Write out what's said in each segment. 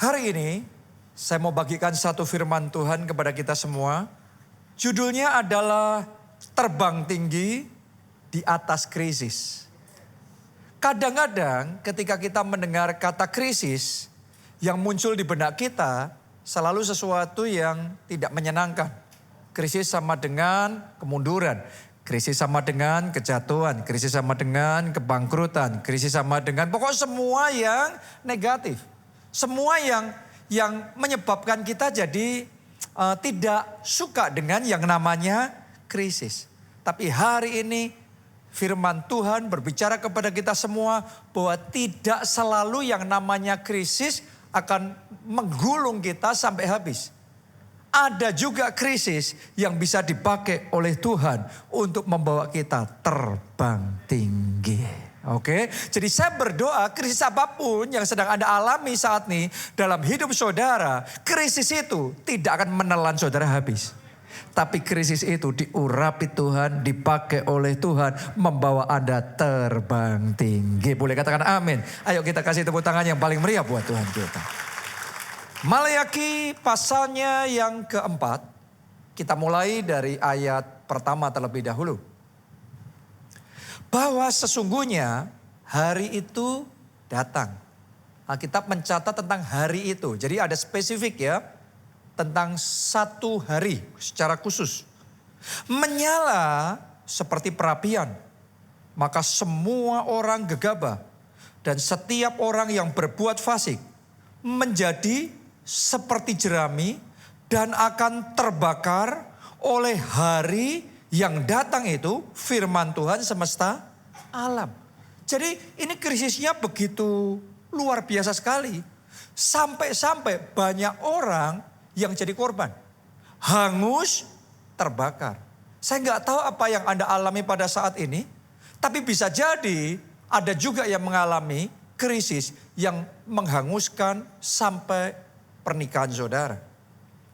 Hari ini saya mau bagikan satu firman Tuhan kepada kita semua. Judulnya adalah terbang tinggi di atas krisis. Kadang-kadang ketika kita mendengar kata krisis, yang muncul di benak kita selalu sesuatu yang tidak menyenangkan. Krisis sama dengan kemunduran, krisis sama dengan kejatuhan, krisis sama dengan kebangkrutan, krisis sama dengan pokoknya semua yang negatif. Semua yang menyebabkan kita jadi tidak suka dengan yang namanya krisis. Tapi hari ini firman Tuhan berbicara kepada kita semua bahwa tidak selalu yang namanya krisis akan menggulung kita sampai habis. Ada juga krisis yang bisa dipakai oleh Tuhan untuk membawa kita terbang tinggi. Oke, jadi saya berdoa krisis apapun yang sedang Anda alami saat ini dalam hidup saudara, krisis itu tidak akan menelan saudara habis. Tapi krisis itu diurapi Tuhan, dipakai oleh Tuhan, membawa Anda terbang tinggi. Boleh katakan amin. Ayo kita kasih tepuk tangan yang paling meriah buat Tuhan kita. Maleakhi pasalnya yang keempat, kita mulai dari ayat pertama terlebih dahulu. Bahwa sesungguhnya hari itu datang. Alkitab mencatat tentang hari itu. Jadi ada spesifik ya. Tentang satu hari secara khusus. Menyala seperti perapian. Maka semua orang gegabah. Dan setiap orang yang berbuat fasik. Menjadi seperti jerami. Dan akan terbakar oleh hari yang datang itu firman Tuhan semesta alam. Jadi ini krisisnya begitu luar biasa sekali. Sampai-sampai banyak orang yang jadi korban. Hangus, terbakar. Saya nggak tahu apa yang Anda alami pada saat ini. Tapi bisa jadi ada juga yang mengalami krisis yang menghanguskan sampai pernikahan saudara.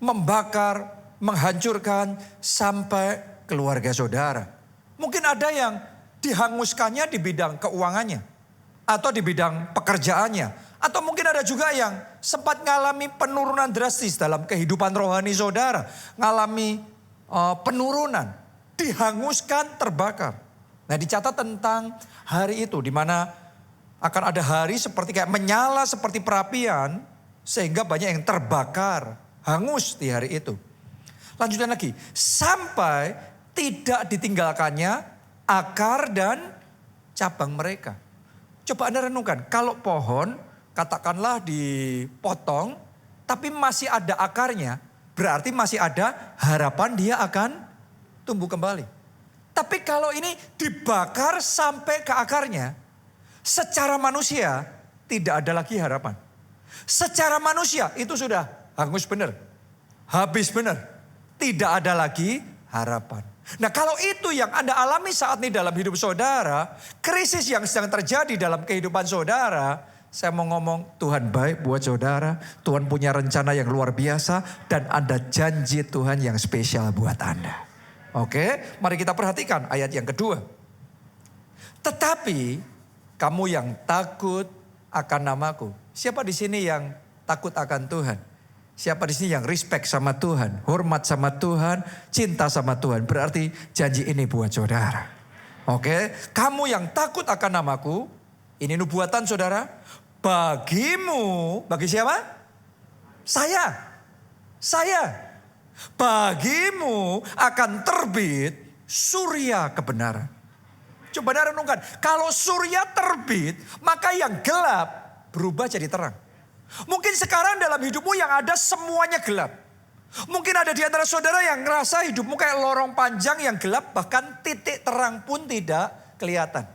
Membakar, menghancurkan sampai keluarga saudara. Mungkin ada yang dihanguskannya di bidang keuangannya. Atau di bidang pekerjaannya. Atau mungkin ada juga yang sempat mengalami penurunan drastis dalam kehidupan rohani saudara. Mengalami penurunan. Dihanguskan, terbakar. Nah dicatat tentang hari itu. Di mana akan ada hari seperti kayak menyala seperti perapian. Sehingga banyak yang terbakar. Hangus di hari itu. Lanjutkan lagi. Sampai tidak ditinggalkannya akar dan cabang mereka. Coba Anda renungkan, kalau pohon katakanlah dipotong, tapi masih ada akarnya, berarti masih ada harapan dia akan tumbuh kembali. Tapi kalau ini dibakar sampai ke akarnya, secara manusia tidak ada lagi harapan. Secara manusia itu sudah hangus benar, habis benar, tidak ada lagi harapan. Nah kalau itu yang Anda alami saat ini dalam hidup saudara, krisis yang sedang terjadi dalam kehidupan saudara, saya mau ngomong Tuhan baik buat saudara, Tuhan punya rencana yang luar biasa dan ada janji Tuhan yang spesial buat Anda. Oke, mari kita perhatikan ayat yang kedua. Tetapi kamu yang takut akan namaku. Siapa di sini yang takut akan Tuhan? Siapa di sini yang respect sama Tuhan, hormat sama Tuhan, cinta sama Tuhan. Berarti janji ini buat saudara. Oke, kamu yang takut akan namaku, ini nubuatan saudara. Bagimu, bagi siapa? Saya. Bagimu akan terbit surya kebenaran. Coba Anda renungkan, kalau surya terbit, maka yang gelap berubah jadi terang. Mungkin sekarang dalam hidupmu yang ada semuanya gelap. Mungkin ada di antara saudara yang ngerasa hidupmu kayak lorong panjang yang gelap. Bahkan titik terang pun tidak kelihatan.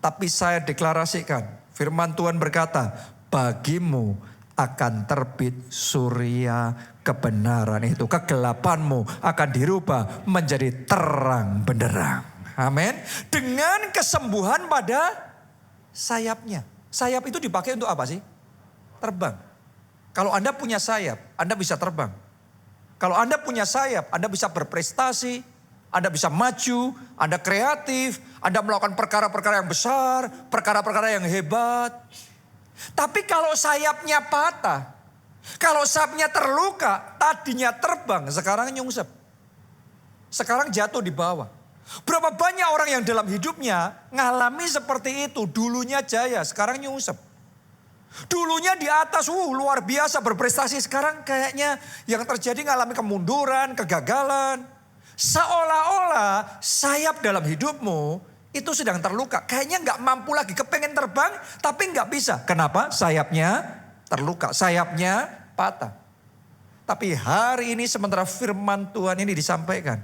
Tapi saya deklarasikan. Firman Tuhan berkata. Bagimu akan terbit surya kebenaran itu. Kegelapanmu akan dirubah menjadi terang benderang. Amin. Dengan kesembuhan pada sayapnya. Sayap itu dipakai untuk apa sih? Terbang. Kalau Anda punya sayap, Anda bisa terbang. Kalau Anda punya sayap, Anda bisa berprestasi, Anda bisa maju, Anda kreatif, Anda melakukan perkara-perkara yang besar, perkara-perkara yang hebat. Tapi kalau sayapnya patah, Kalau sayapnya terluka, tadinya terbang, sekarang nyungsep. Sekarang jatuh di bawah. Berapa banyak orang yang dalam hidupnya ngalami seperti itu. Dulunya jaya, sekarang nyungsep. Dulunya di atas, luar biasa berprestasi. Sekarang kayaknya yang terjadi ngalami kemunduran, kegagalan. Seolah-olah sayap dalam hidupmu itu sedang terluka. Kayaknya gak mampu lagi, kepengen terbang tapi gak bisa. Kenapa? Sayapnya terluka, sayapnya patah. Tapi hari ini sementara firman Tuhan ini disampaikan.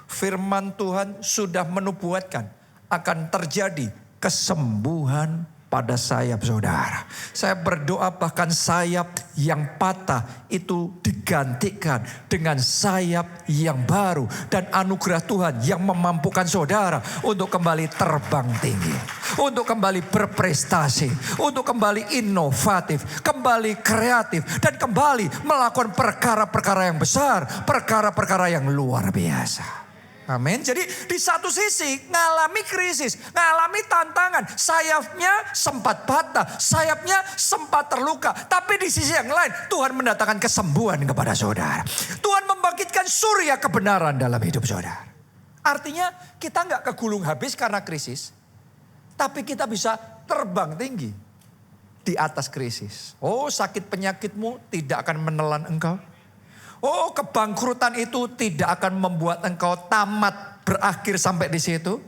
Firman Tuhan sudah menubuatkan akan terjadi kesembuhan pada sayap saudara. Saya berdoa bahkan sayap yang patah itu digantikan dengan sayap yang baru. Dan anugerah Tuhan yang memampukan saudara untuk kembali terbang tinggi. Untuk kembali berprestasi. Untuk kembali inovatif. Kembali kreatif. Dan kembali melakukan perkara-perkara yang besar. Perkara-perkara yang luar biasa. Amin. Jadi di satu sisi ngalami krisis, ngalami tantangan. Sayapnya sempat patah, sayapnya sempat terluka. Tapi di sisi yang lain Tuhan mendatangkan kesembuhan kepada saudara. Tuhan membangkitkan surya kebenaran dalam hidup saudara. Artinya kita nggak kegulung habis karena krisis. Tapi kita bisa terbang tinggi di atas krisis. Oh, sakit penyakitmu tidak akan menelan engkau. Oh, kebangkrutan itu tidak akan membuat engkau tamat berakhir sampai di situ.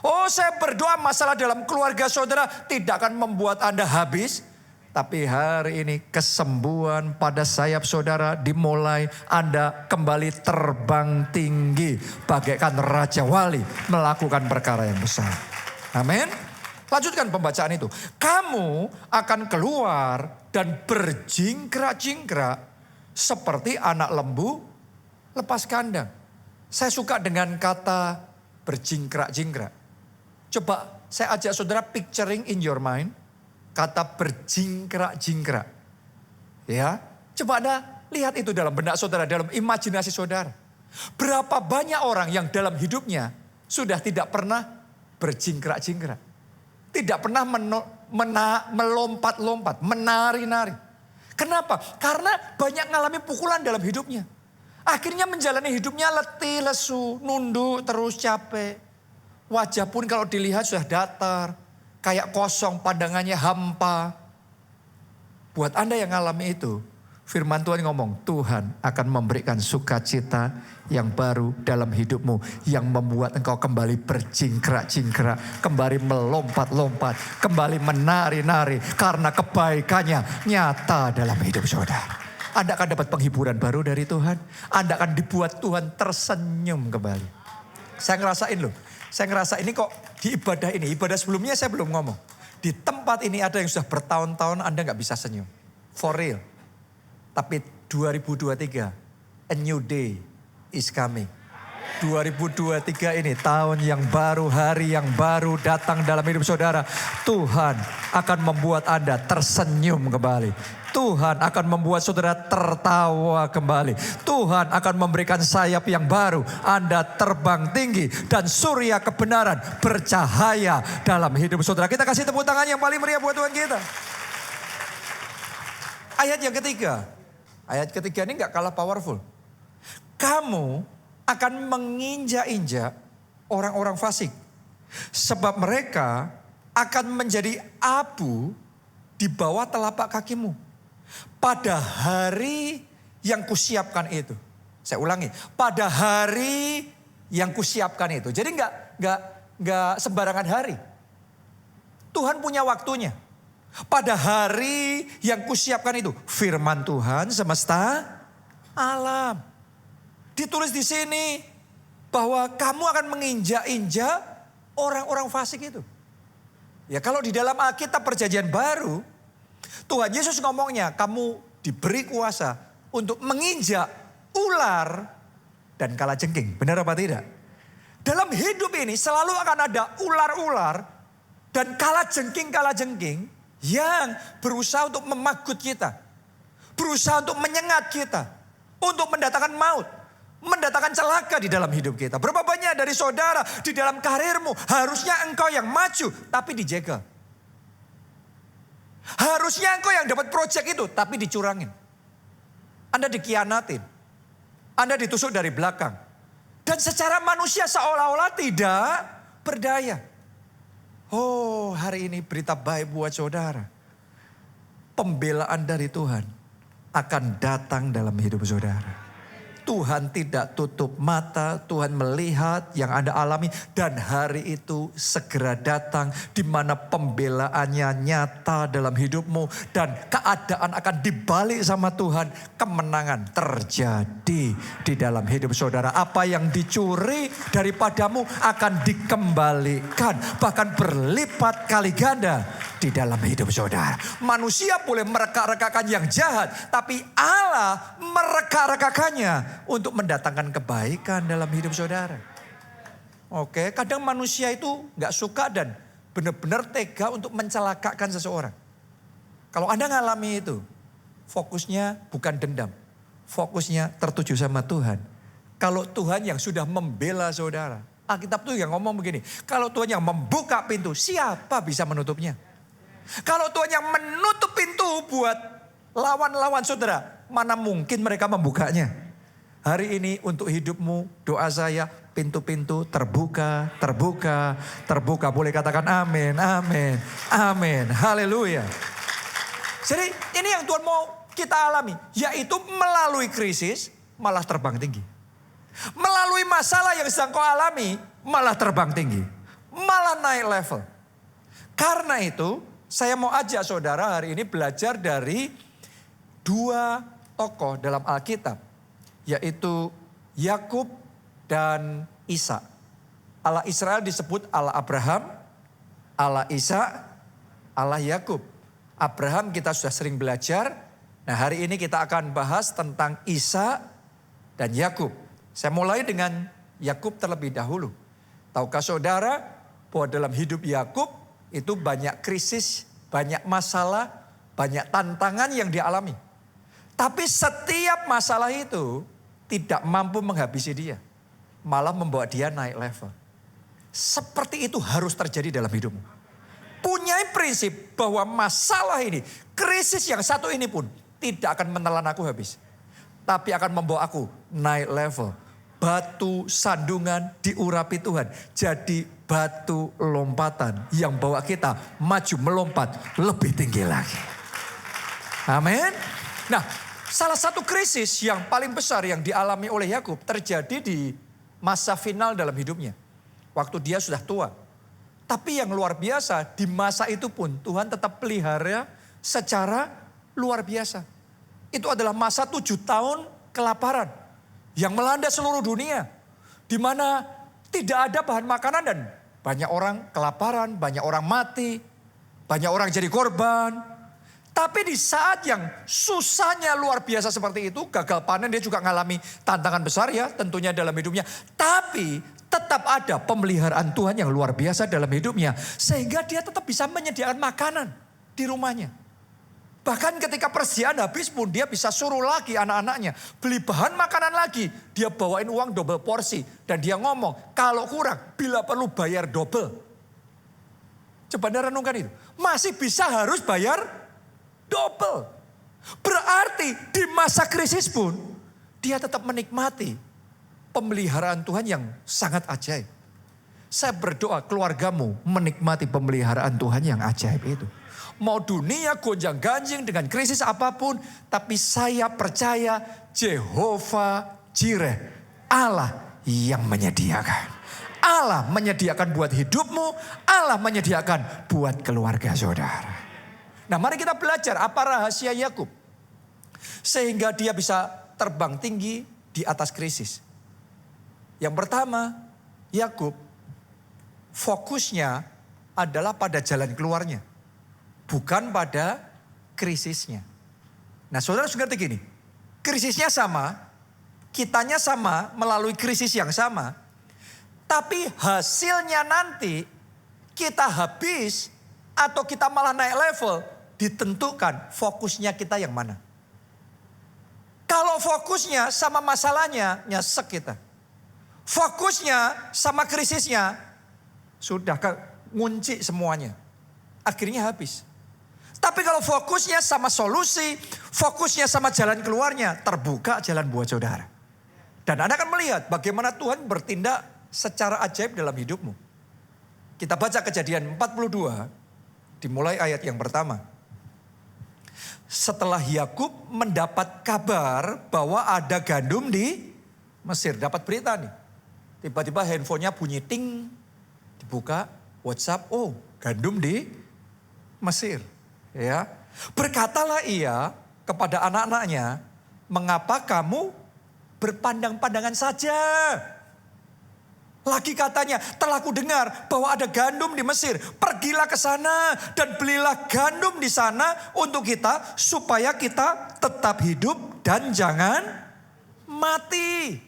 Oh, saya berdoa masalah dalam keluarga saudara tidak akan membuat Anda habis. Tapi hari ini kesembuhan pada sayap saudara dimulai. Anda kembali terbang tinggi. Bagaikan Raja Wali melakukan perkara yang besar. Amin. Lanjutkan pembacaan itu. Kamu akan keluar dan berjingkrak-jingkrak. Seperti anak lembu lepas kandang. Saya suka dengan kata berjingkrak-jingkrak. Coba saya ajak saudara picturing in your mind. Kata berjingkrak-jingkrak. Ya, coba Anda lihat itu dalam benak saudara, dalam imajinasi saudara. Berapa banyak orang yang dalam hidupnya sudah tidak pernah berjingkrak-jingkrak. Tidak pernah melompat-lompat, menari-nari. Kenapa? Karena banyak ngalami pukulan dalam hidupnya. Akhirnya menjalani hidupnya letih, lesu, nunduk, terus capek. Wajah pun kalau dilihat sudah datar. Kayak kosong, pandangannya hampa. Buat Anda yang ngalami itu, firman Tuhan ngomong, Tuhan akan memberikan sukacita yang baru dalam hidupmu. Yang membuat engkau kembali berjingkrak-jingkrak. Kembali melompat-lompat. Kembali menari-nari. Karena kebaikannya nyata dalam hidup saudara. Anda akan dapat penghiburan baru dari Tuhan. Anda akan dibuat Tuhan tersenyum kembali. Saya ngerasain loh. Saya ngerasa ini kok di ibadah ini. Ibadah sebelumnya saya belum ngomong. Di tempat ini ada yang sudah bertahun-tahun Anda gak bisa senyum. For real. Tapi 2023, a new day is coming. 2023 ini tahun yang baru, hari yang baru datang dalam hidup saudara. Tuhan akan membuat Anda tersenyum kembali. Tuhan akan membuat saudara tertawa kembali. Tuhan akan memberikan sayap yang baru. Anda terbang tinggi dan surya kebenaran bercahaya dalam hidup saudara. Kita kasih tepuk tangan yang paling meriah buat Tuhan kita. Ayat yang ketiga. Ayat ketiga ini gak kalah powerful. Kamu akan menginjak-injak orang-orang fasik. Sebab mereka akan menjadi abu di bawah telapak kakimu. Pada hari yang kusiapkan itu. Saya ulangi. Pada hari yang kusiapkan itu. Jadi gak sembarangan hari. Tuhan punya waktunya. Pada hari yang kusiapkan itu. Firman Tuhan semesta alam. Ditulis di sini bahwa kamu akan menginjak-injak orang-orang fasik itu. Ya kalau di dalam Alkitab Perjanjian Baru, Tuhan Yesus ngomongnya, kamu diberi kuasa untuk menginjak ular dan kalajengking. Benar apa tidak? Dalam hidup ini selalu akan ada ular-ular dan kalajengking-kalajengking yang berusaha untuk memagut kita. Berusaha untuk menyengat kita. Untuk mendatangkan maut. Mendatangkan celaka di dalam hidup kita. Berapa banyak dari saudara di dalam karirmu harusnya engkau yang maju tapi dijegal. Harusnya engkau yang dapat proyek itu tapi dicurangin. Anda dikhianatin. Anda ditusuk dari belakang. Dan secara manusia seolah-olah tidak berdaya. Oh, hari ini berita baik buat saudara. Pembelaan dari Tuhan akan datang dalam hidup saudara. Tuhan tidak tutup mata, Tuhan melihat yang Anda alami. Dan hari itu segera datang di mana pembelaannya nyata dalam hidupmu. Dan keadaan akan dibalik sama Tuhan. Kemenangan terjadi di dalam hidup saudara. Apa yang dicuri daripadamu akan dikembalikan. Bahkan berlipat kali ganda di dalam hidup saudara. Manusia boleh mereka-rekakan yang jahat. Tapi Allah mereka-rekakannya untuk mendatangkan kebaikan dalam hidup saudara. Oke, kadang manusia itu gak suka dan benar-benar tega untuk mencelakakan seseorang. Kalau Anda ngalami itu, fokusnya bukan dendam. Fokusnya tertuju sama Tuhan. Kalau Tuhan yang sudah membela saudara. Alkitab tuh yang ngomong begini. Kalau Tuhan yang membuka pintu, siapa bisa menutupnya? Kalau Tuhan yang menutup pintu buat lawan-lawan saudara, mana mungkin mereka membukanya? Hari ini untuk hidupmu, doa saya, pintu-pintu terbuka, terbuka, terbuka. Boleh katakan amin, amin, amin. Haleluya. Jadi ini yang Tuhan mau kita alami. Yaitu melalui krisis malah terbang tinggi. Melalui masalah yang sedang kau alami malah terbang tinggi. Malah naik level. Karena itu saya mau ajak saudara hari ini belajar dari dua tokoh dalam Alkitab. Yaitu Yakub dan Ishak. Allah Israel disebut Allah Abraham, Allah Ishak, Allah Yakub. Abraham kita sudah sering belajar. Nah hari ini kita akan bahas tentang Ishak dan Yakub. Saya mulai dengan Yakub terlebih dahulu. Tahukah saudara bahwa dalam hidup Yakub itu banyak krisis, banyak masalah, banyak tantangan yang dialami. Tapi setiap masalah itu tidak mampu menghabisi dia. Malah membawa dia naik level. Seperti itu harus terjadi dalam hidupmu. Punyai prinsip bahwa masalah ini, krisis yang satu ini pun tidak akan menelan aku habis. Tapi akan membawa aku naik level. Batu sandungan diurapi Tuhan. Jadi batu lompatan yang bawa kita maju melompat lebih tinggi lagi. Amin. Nah, salah satu krisis yang paling besar yang dialami oleh Yakub terjadi di masa final dalam hidupnya. Waktu dia sudah tua. Tapi yang luar biasa di masa itu pun Tuhan tetap pelihara secara luar biasa. Itu adalah masa 7 tahun kelaparan yang melanda seluruh dunia. Di mana tidak ada bahan makanan dan banyak orang kelaparan, banyak orang mati, banyak orang jadi korban. Tapi di saat yang susahnya luar biasa seperti itu, gagal panen dia juga mengalami tantangan besar ya tentunya dalam hidupnya. Tapi tetap ada pemeliharaan Tuhan yang luar biasa dalam hidupnya. Sehingga dia tetap bisa menyediakan makanan di rumahnya. Bahkan ketika persediaan habis pun dia bisa suruh lagi anak-anaknya beli bahan makanan lagi. Dia bawain uang double porsi. Dan dia ngomong kalau kurang bila perlu bayar double. Coba Anda renungkan itu. Masih bisa harus bayar double. Berarti di masa krisis pun dia tetap menikmati pemeliharaan Tuhan yang sangat ajaib. Saya berdoa keluargamu menikmati pemeliharaan Tuhan yang ajaib itu. Mau dunia gonjang ganjing dengan krisis apapun. Tapi saya percaya Jehovah Jireh. Allah yang menyediakan. Allah menyediakan buat hidupmu. Allah menyediakan buat keluarga saudara. Nah mari kita belajar apa rahasia Yakub. Sehingga dia bisa terbang tinggi di atas krisis. Yang pertama, Yakub fokusnya adalah pada jalan keluarnya. Bukan pada krisisnya. Nah saudara harus ngerti gini. Krisisnya sama, kitanya sama melalui krisis yang sama. Tapi hasilnya nanti kita habis atau kita malah naik level. Ditentukan fokusnya kita yang mana. Kalau fokusnya sama masalahnya, nyesek kita. Fokusnya sama krisisnya, sudah ngunci semuanya. Akhirnya habis. Tapi kalau fokusnya sama solusi, fokusnya sama jalan keluarnya, terbuka jalan buat saudara. Dan Anda akan melihat bagaimana Tuhan bertindak secara ajaib dalam hidupmu. Kita baca Kejadian 42, dimulai ayat yang pertama. Setelah Yakub mendapat kabar bahwa ada gandum di Mesir, dapat berita nih. Tiba-tiba handphonenya bunyi ting, dibuka WhatsApp, oh gandum di Mesir. Ya, berkatalah ia kepada anak-anaknya, mengapa kamu berpandang-pandangan saja? Lagi katanya, telah ku dengar bahwa ada gandum di Mesir. Pergilah ke sana dan belilah gandum di sana untuk kita, supaya kita tetap hidup dan jangan mati.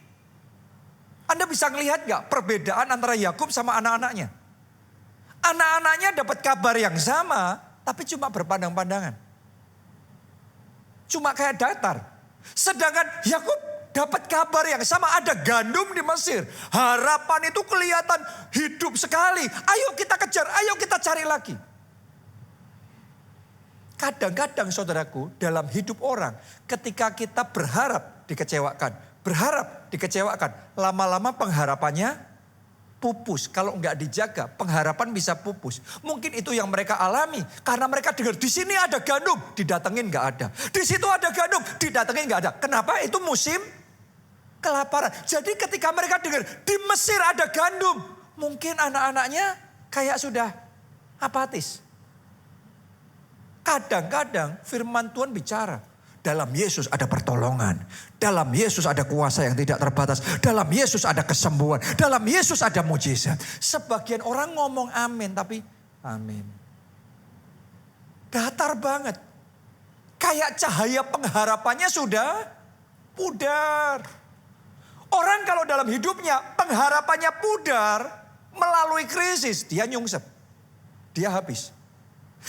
Anda bisa melihat gak perbedaan antara Yakub sama anak-anaknya? Anak-anaknya dapat kabar yang sama, tapi cuma berpandang-pandangan. Cuma kayak datar. Sedangkan Yakub dapat kabar yang sama, ada gandum di Mesir. Harapan itu kelihatan hidup sekali. Ayo kita kejar, ayo kita cari lagi. Kadang-kadang saudaraku, dalam hidup orang, ketika kita berharap dikecewakan, lama-lama pengharapannya pupus. Kalau enggak dijaga, pengharapan bisa pupus. Mungkin itu yang mereka alami. Karena mereka dengar, di sini ada gandum, didatengin enggak ada. Di situ ada gandum, didatengin enggak ada. Kenapa? Itu musim kelaparan. Jadi ketika mereka dengar, di Mesir ada gandum. Mungkin anak-anaknya kayak sudah apatis. Kadang-kadang firman Tuhan bicara. Dalam Yesus ada pertolongan. Dalam Yesus ada kuasa yang tidak terbatas. Dalam Yesus ada kesembuhan. Dalam Yesus ada mujizat. Sebagian orang ngomong amin, tapi amin. Datar banget. Kayak cahaya pengharapannya sudah pudar. Orang kalau dalam hidupnya pengharapannya pudar, melalui krisis, dia nyungsep. Dia habis.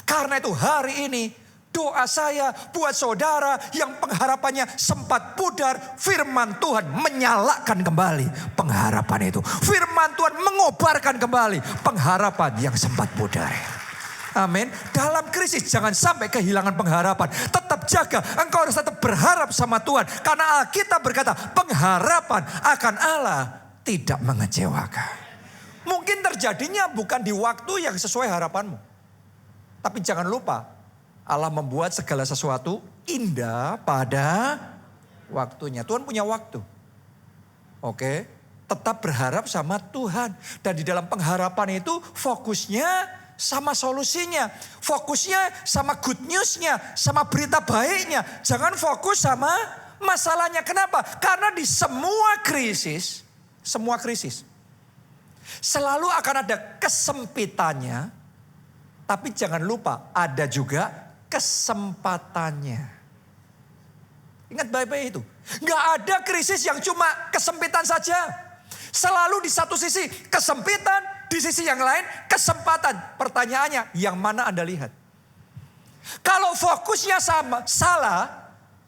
Karena itu hari ini, doa saya buat saudara yang pengharapannya sempat pudar, firman Tuhan menyalakan kembali pengharapan itu. Firman Tuhan mengobarkan kembali pengharapan yang sempat pudar. Amin. Dalam krisis jangan sampai kehilangan pengharapan. Tetap jaga, engkau harus tetap berharap sama Tuhan. Karena Alkitab berkata, pengharapan akan Allah tidak mengecewakan. Mungkin terjadinya bukan di waktu yang sesuai harapanmu. Tapi jangan lupa, Allah membuat segala sesuatu indah pada waktunya. Tuhan punya waktu. Oke, tetap berharap sama Tuhan. Dan di dalam pengharapan itu fokusnya sama solusinya. Fokusnya sama good newsnya, sama berita baiknya. Jangan fokus sama masalahnya. Kenapa? Karena di semua krisis selalu akan ada kesempitannya. Tapi jangan lupa ada juga kesempatannya. Ingat baik-baik itu. Gak ada krisis yang cuma kesempitan saja. Selalu di satu sisi kesempitan, di sisi yang lain kesempatan. Pertanyaannya, yang mana Anda lihat? Kalau fokusnya salah,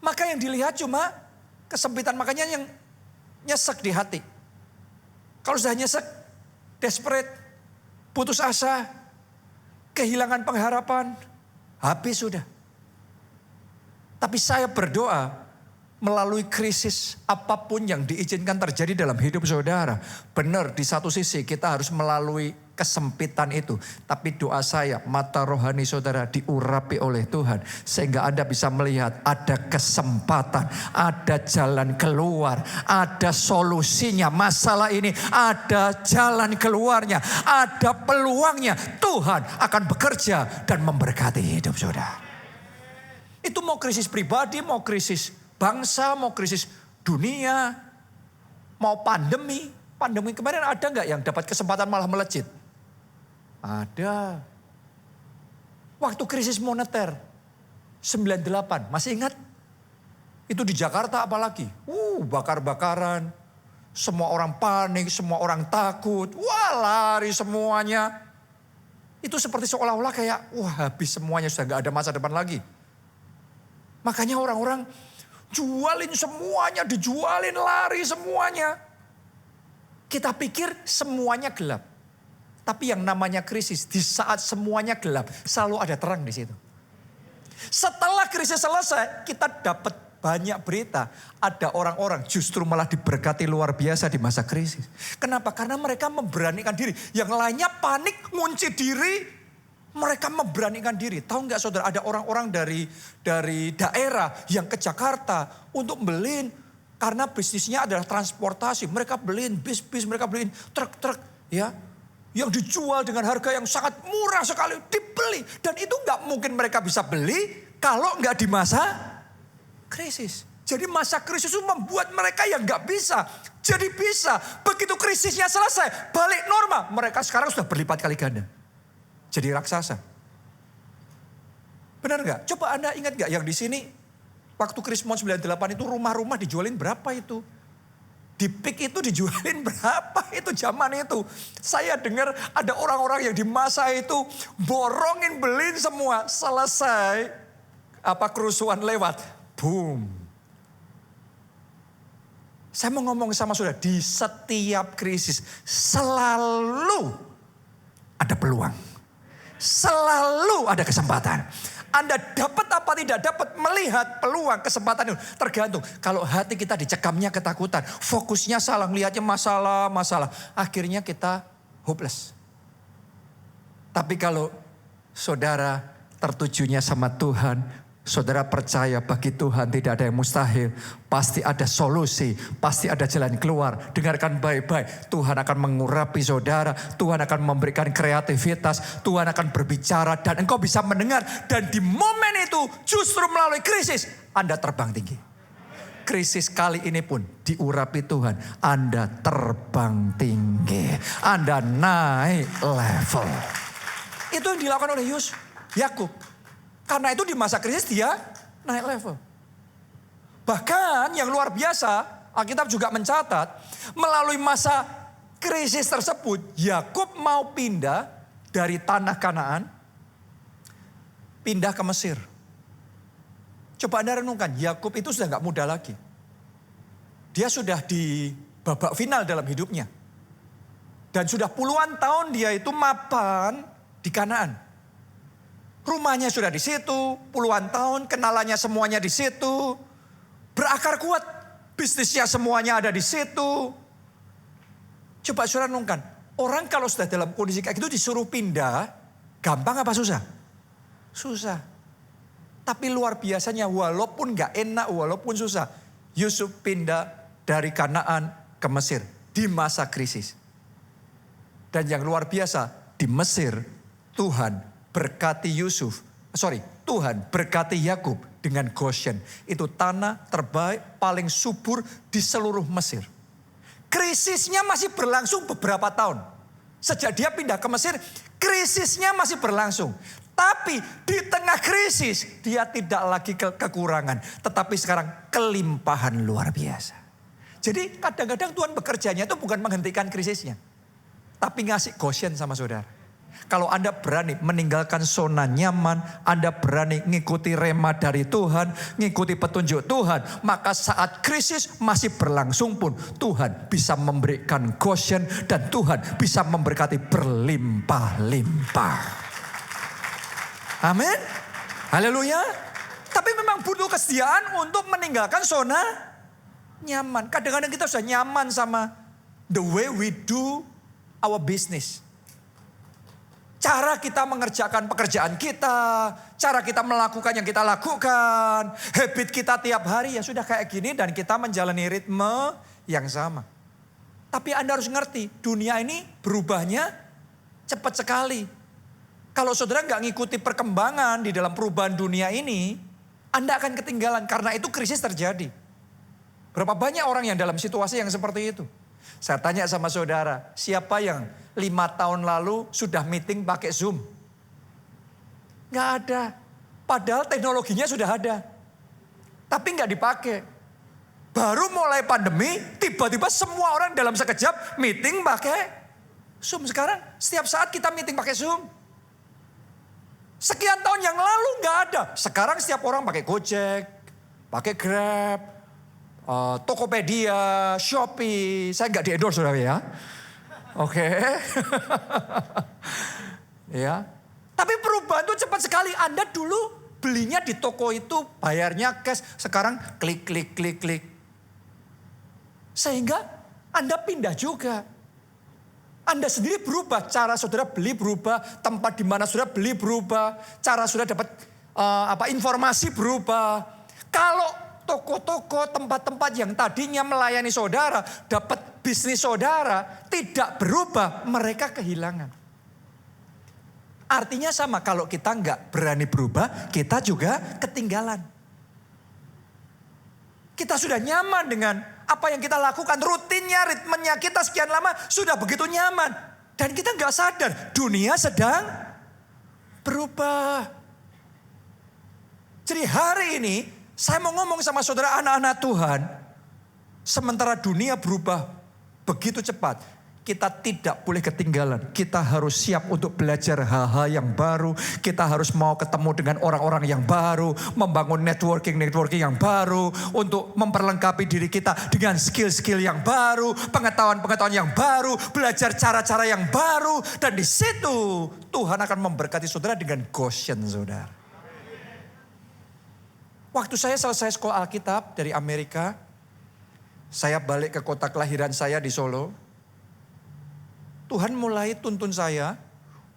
maka yang dilihat cuma kesempitan. Makanya yang nyesek di hati. Kalau sudah nyesek, desperate, putus asa, kehilangan pengharapan, habis sudah. Tapi saya berdoa melalui krisis apapun yang diizinkan terjadi dalam hidup saudara. Benar, di satu sisi kita harus melalui kesempitan itu. Tapi doa saya, mata rohani saudara diurapi oleh Tuhan. Sehingga Anda bisa melihat ada kesempatan, ada jalan keluar, ada solusinya. Masalah ini ada jalan keluarnya, ada peluangnya. Tuhan akan bekerja dan memberkati hidup saudara. Itu mau krisis pribadi, mau krisis bangsa, mau krisis dunia, mau pandemi. Pandemi kemarin ada nggak yang dapat kesempatan malah melejit? Ada. Waktu krisis moneter 98, masih ingat? Itu di Jakarta apalagi? Bakar-bakaran. Semua orang panik, semua orang takut. Wah, lari semuanya. Itu seperti seolah-olah kayak, habis semuanya, sudah nggak ada masa depan lagi. Makanya orang-orang jualin semuanya, dijualin, lari semuanya. Kita pikir semuanya gelap. Tapi yang namanya krisis, di saat semuanya gelap, selalu ada terang di situ. Setelah krisis selesai, kita dapat banyak berita. Ada orang-orang justru malah diberkati luar biasa di masa krisis. Kenapa? Karena mereka memberanikan diri. Yang lainnya panik, ngunci diri. Mereka memberanikan diri. Tahu nggak saudara, ada orang-orang dari daerah yang ke Jakarta untuk beliin. Karena bisnisnya adalah transportasi. Mereka beliin bis-bis, mereka beliin truk-truk. Ya, yang dijual dengan harga yang sangat murah sekali, dibeli. Dan itu nggak mungkin mereka bisa beli kalau nggak di masa krisis. Jadi masa krisis itu membuat mereka yang nggak bisa jadi bisa. Begitu krisisnya selesai, balik normal, mereka sekarang sudah berlipat kali ganda. Jadi raksasa. Benar nggak? Coba Anda ingat nggak yang di sini waktu Krismon 98 itu rumah-rumah dijualin berapa itu? Di PIK itu dijualin berapa itu zaman itu. Saya dengar ada orang-orang yang di masa itu borongin beliin semua. Selesai kerusuhan lewat. Boom. Saya mau ngomong sama saudara, di setiap krisis selalu ada peluang. Selalu ada kesempatan. Anda dapat apa tidak dapat melihat peluang kesempatan itu tergantung. Kalau hati kita dicekamnya ketakutan, fokusnya salah, melihatnya masalah. Akhirnya kita hopeless. Tapi kalau saudara tertujunya sama Tuhan, saudara percaya bagi Tuhan tidak ada yang mustahil. Pasti ada solusi, pasti ada jalan keluar. Dengarkan baik-baik, Tuhan akan mengurapi saudara. Tuhan akan memberikan kreativitas. Tuhan akan berbicara dan engkau bisa mendengar. Dan di momen itu justru melalui krisis Anda terbang tinggi. Krisis kali ini pun diurapi Tuhan. Anda terbang tinggi. Anda naik level. Itu yang dilakukan oleh Yakub. Karena itu di masa krisis dia naik level. Bahkan yang luar biasa, Alkitab juga mencatat, melalui masa krisis tersebut, Yakub mau pindah dari tanah Kanaan, pindah ke Mesir. Coba Anda renungkan, Yakub itu sudah gak muda lagi. Dia sudah di babak final dalam hidupnya. Dan sudah puluhan tahun dia itu mapan di Kanaan. Rumahnya sudah di situ, puluhan tahun, kenalannya semuanya di situ. Berakar kuat, bisnisnya semuanya ada di situ. Coba saudara renungkan, orang kalau sudah dalam kondisi kayak gitu disuruh pindah, gampang apa susah? Susah. Tapi luar biasanya walaupun gak enak, walaupun susah, Yusuf pindah dari Kanaan ke Mesir di masa krisis. Dan yang luar biasa, di Mesir Tuhan berkati Tuhan berkati Yakub dengan Goshen. Itu tanah terbaik, paling subur di seluruh Mesir. Krisisnya masih berlangsung beberapa tahun. Sejak dia pindah ke Mesir, krisisnya masih berlangsung. Tapi di tengah krisis, dia tidak lagi kekurangan. Tetapi sekarang kelimpahan luar biasa. Jadi kadang-kadang Tuhan bekerjanya itu bukan menghentikan krisisnya. Tapi ngasih Goshen sama saudara. Kalau Anda berani meninggalkan zona nyaman, Anda berani ngikuti rema dari Tuhan, ngikuti petunjuk Tuhan, maka saat krisis masih berlangsung pun Tuhan bisa memberikan Goshen dan Tuhan bisa memberkati berlimpah-limpah. Amin. Haleluya. Tapi memang butuh kesediaan untuk meninggalkan zona nyaman. Kadang-kadang kita sudah nyaman sama the way we do our business. Cara kita mengerjakan pekerjaan kita, cara kita melakukan yang kita lakukan, habit kita tiap hari ya sudah kayak gini dan kita menjalani ritme yang sama. Tapi Anda harus ngerti, dunia ini berubahnya cepat sekali. Kalau saudara nggak ngikuti perkembangan di dalam perubahan dunia ini, Anda akan ketinggalan karena itu krisis terjadi. Berapa banyak orang yang dalam situasi yang seperti itu? Saya tanya sama saudara, siapa yang 5 tahun lalu sudah meeting pakai Zoom? Nggak ada. Padahal teknologinya sudah ada. Tapi nggak dipakai. Baru mulai pandemi, tiba-tiba semua orang dalam sekejap meeting pakai Zoom. Sekarang setiap saat kita meeting pakai Zoom. Sekian tahun yang lalu nggak ada. Sekarang setiap orang pakai Gojek, pakai Grab, Tokopedia, Shopee. Saya nggak di-endorse saudara ya. Oke. Ya. Tapi perubahan itu cepat sekali. Anda dulu belinya di toko itu bayarnya cash, sekarang klik, klik, klik, klik. Sehingga Anda pindah juga. Anda sendiri berubah, cara saudara beli berubah, tempat di mana saudara beli berubah, cara saudara dapat informasi berubah. Kalau toko-toko, tempat-tempat yang tadinya melayani saudara, dapat bisnis saudara, tidak berubah, mereka kehilangan. Artinya sama, kalau kita nggak berani berubah, kita juga ketinggalan. Kita sudah nyaman dengan apa yang kita lakukan, rutinnya, ritmenya kita sekian lama sudah begitu nyaman. Dan kita nggak sadar, dunia sedang berubah. Jadi hari ini, saya mau ngomong sama saudara anak-anak Tuhan, sementara dunia berubah begitu cepat, kita tidak boleh ketinggalan. Kita harus siap untuk belajar hal-hal yang baru. Kita harus mau ketemu dengan orang-orang yang baru, membangun networking yang baru, untuk memperlengkapi diri kita dengan skill-skill yang baru, pengetahuan-pengetahuan yang baru, belajar cara-cara yang baru. Dan di situ Tuhan akan memberkati saudara dengan Goshen saudara. Waktu saya selesai sekolah Alkitab dari Amerika, saya balik ke kota kelahiran saya di Solo. Tuhan mulai tuntun saya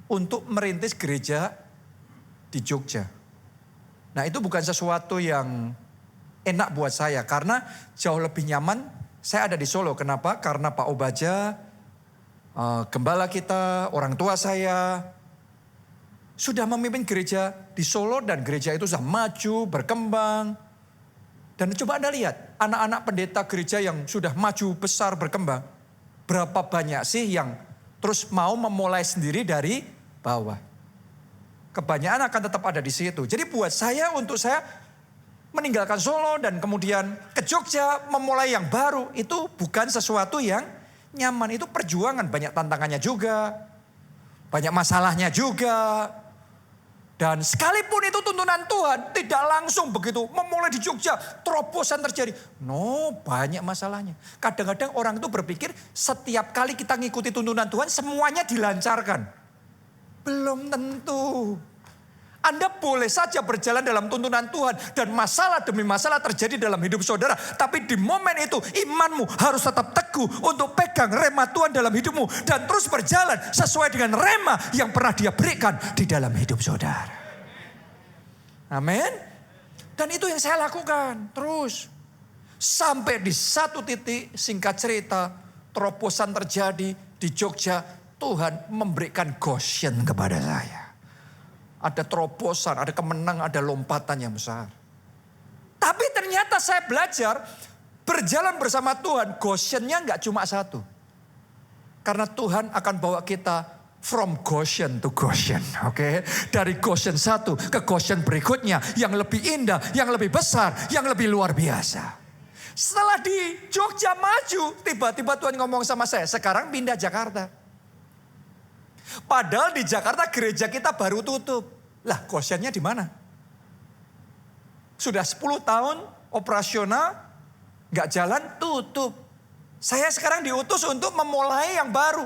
untuk merintis gereja di Jogja. Nah, itu bukan sesuatu yang enak buat saya, karena jauh lebih nyaman saya ada di Solo. Kenapa? Karena Pak Obaja, gembala kita, orang tua saya, sudah memimpin gereja di Solo dan gereja itu sudah maju, berkembang. Dan coba Anda lihat, anak-anak pendeta gereja yang sudah maju, besar, berkembang. Berapa banyak sih yang terus mau memulai sendiri dari bawah. Kebanyakan akan tetap ada di situ. Jadi buat saya, untuk saya meninggalkan Solo dan kemudian ke Jogja memulai yang baru, itu bukan sesuatu yang nyaman. Itu perjuangan, banyak tantangannya juga. Banyak masalahnya juga. Dan sekalipun itu tuntunan Tuhan, tidak langsung begitu memulai di Jogja, terobosan terjadi. No, banyak masalahnya. Kadang-kadang orang itu berpikir setiap kali kita ngikuti tuntunan Tuhan, semuanya dilancarkan. Belum tentu. Anda boleh saja berjalan dalam tuntunan Tuhan dan masalah demi masalah terjadi dalam hidup saudara. Tapi di momen itu imanmu harus tetap teguh untuk pegang rema Tuhan dalam hidupmu. Dan terus berjalan sesuai dengan rema yang pernah Dia berikan di dalam hidup saudara. Amin. Dan itu yang saya lakukan terus. Sampai di satu titik, singkat cerita, terobosan terjadi di Jogja. Tuhan memberikan Goshen kepada saya. Ada terobosan, ada kemenangan, ada lompatan yang besar. Tapi ternyata saya belajar berjalan bersama Tuhan. Goshennya nggak cuma satu. Karena Tuhan akan bawa kita from Goshen to Goshen. Oke? Dari Goshen satu ke Goshen berikutnya. Yang lebih indah, yang lebih besar, yang lebih luar biasa. Setelah di Jogja maju, tiba-tiba Tuhan ngomong sama saya, sekarang pindah Jakarta. Padahal di Jakarta gereja kita baru tutup. Lah, Goshennya di mana? Sudah 10 tahun operasional, gak jalan, tutup. Saya sekarang diutus untuk memulai yang baru.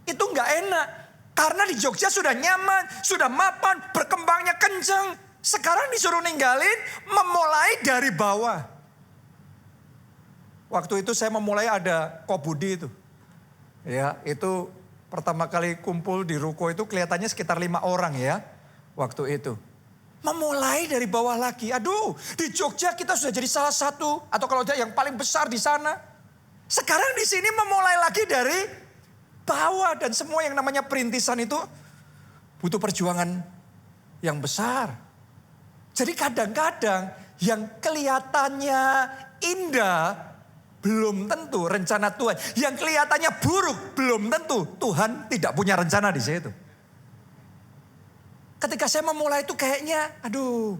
Itu gak enak. Karena di Jogja sudah nyaman, sudah mapan, berkembangnya kenceng. Sekarang disuruh ninggalin, memulai dari bawah. Waktu itu saya memulai ada Kobudi itu. Ya, itu pertama kali kumpul di ruko itu kelihatannya sekitar 5 orang ya. Waktu itu. Memulai dari bawah lagi. Aduh, di Jogja kita sudah jadi salah satu. Atau kalau yang paling besar di sana. Sekarang di sini memulai lagi dari bawah. Dan semua yang namanya perintisan itu butuh perjuangan yang besar. Jadi kadang-kadang yang kelihatannya indah belum tentu rencana Tuhan. Yang kelihatannya buruk belum tentu Tuhan tidak punya rencana di situ. Ketika saya memulai itu kayaknya aduh.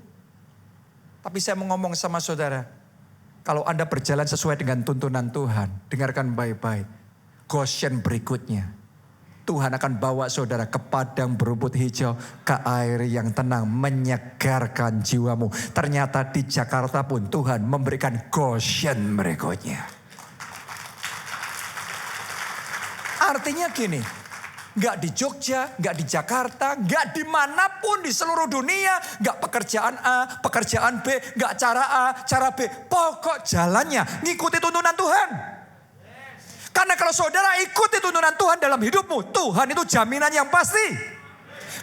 Tapi saya mau ngomong sama saudara. Kalau Anda berjalan sesuai dengan tuntunan Tuhan. Dengarkan baik-baik. Goshen berikutnya. Tuhan akan bawa saudara ke padang berumput hijau. Ke air yang tenang menyegarkan jiwamu. Ternyata di Jakarta pun Tuhan memberikan Goshen berikutnya. Artinya gini. Nggak di Jogja, nggak di Jakarta, nggak dimanapun di seluruh dunia. Nggak pekerjaan A, pekerjaan B, nggak cara A, cara B. Pokok jalannya ngikuti tuntunan Tuhan. Karena kalau saudara ikuti tuntunan Tuhan dalam hidupmu, Tuhan itu jaminan yang pasti.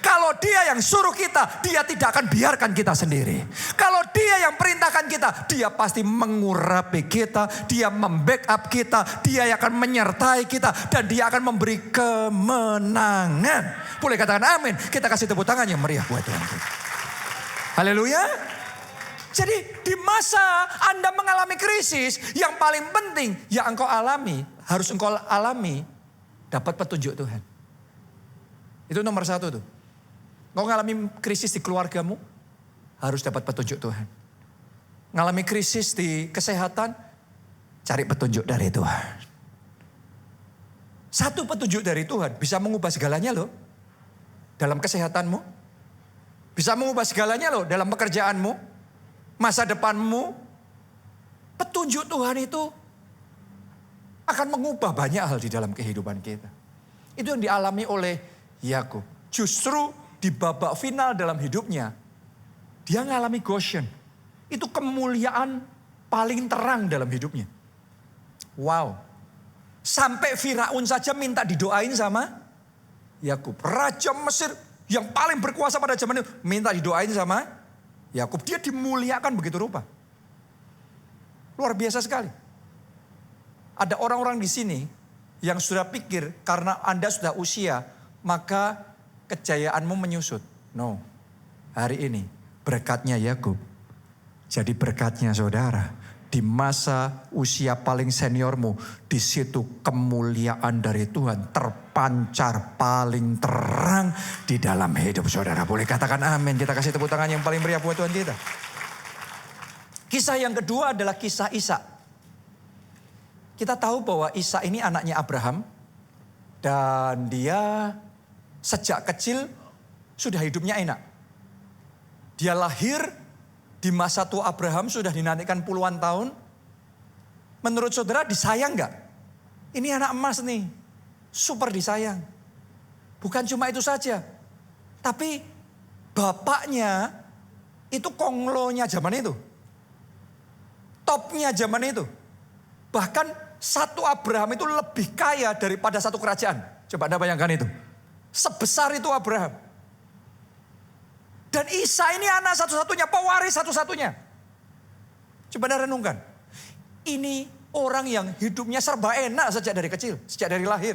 Kalau dia yang suruh kita, dia tidak akan biarkan kita sendiri. Kalau dia yang perintahkan kita, dia pasti mengurapi kita, dia membackup kita, dia yang akan menyertai kita, dan dia akan memberi kemenangan. Boleh katakan amin. Kita kasih tepuk tangan yang meriah buat Tuhan. Haleluya. Jadi di masa Anda mengalami krisis, yang paling penting yang engkau alami, harus engkau alami, dapat petunjuk Tuhan. Itu nomor satu tuh. Kau ngalami krisis di keluargamu, harus dapat petunjuk Tuhan. Ngalami krisis di kesehatan, cari petunjuk dari Tuhan. Satu petunjuk dari Tuhan bisa mengubah segalanya loh. Dalam kesehatanmu. Bisa mengubah segalanya loh dalam pekerjaanmu. Masa depanmu. Petunjuk Tuhan itu akan mengubah banyak hal di dalam kehidupan kita. Itu yang dialami oleh Yakub. Justru di babak final dalam hidupnya, dia ngalami Goshen. Itu kemuliaan paling terang dalam hidupnya. Wow. Sampai Firaun saja minta didoain sama Yakub. Raja Mesir yang paling berkuasa pada zaman itu minta didoain sama Yakub. Dia dimuliakan begitu rupa. Luar biasa sekali. Ada orang-orang di sini yang sudah pikir karena Anda sudah usia, maka kejayaanmu menyusut. No. Hari ini berkatnya Yakub jadi berkatnya saudara. Di masa usia paling seniormu, di situ kemuliaan dari Tuhan terpancar paling terang di dalam hidup saudara. Boleh katakan amin. Kita kasih tepuk tangan yang paling meriah buat Tuhan kita. Kisah yang kedua adalah kisah Ishak. Kita tahu bahwa Ishak ini anaknya Abraham. Dan dia sejak kecil sudah hidupnya enak. Dia lahir di masa tua Abraham, sudah dinantikan puluhan tahun. Menurut saudara disayang gak? Ini anak emas nih, super disayang. Bukan cuma itu saja, tapi bapaknya itu konglonya zaman itu. Topnya zaman itu. Bahkan satu Abraham itu lebih kaya daripada satu kerajaan. Coba Anda bayangkan itu. Sebesar itu Abraham. Dan Ishak ini anak satu-satunya, pewaris satu-satunya. Coba Anda renungkan. Ini orang yang hidupnya serba enak sejak dari kecil, sejak dari lahir.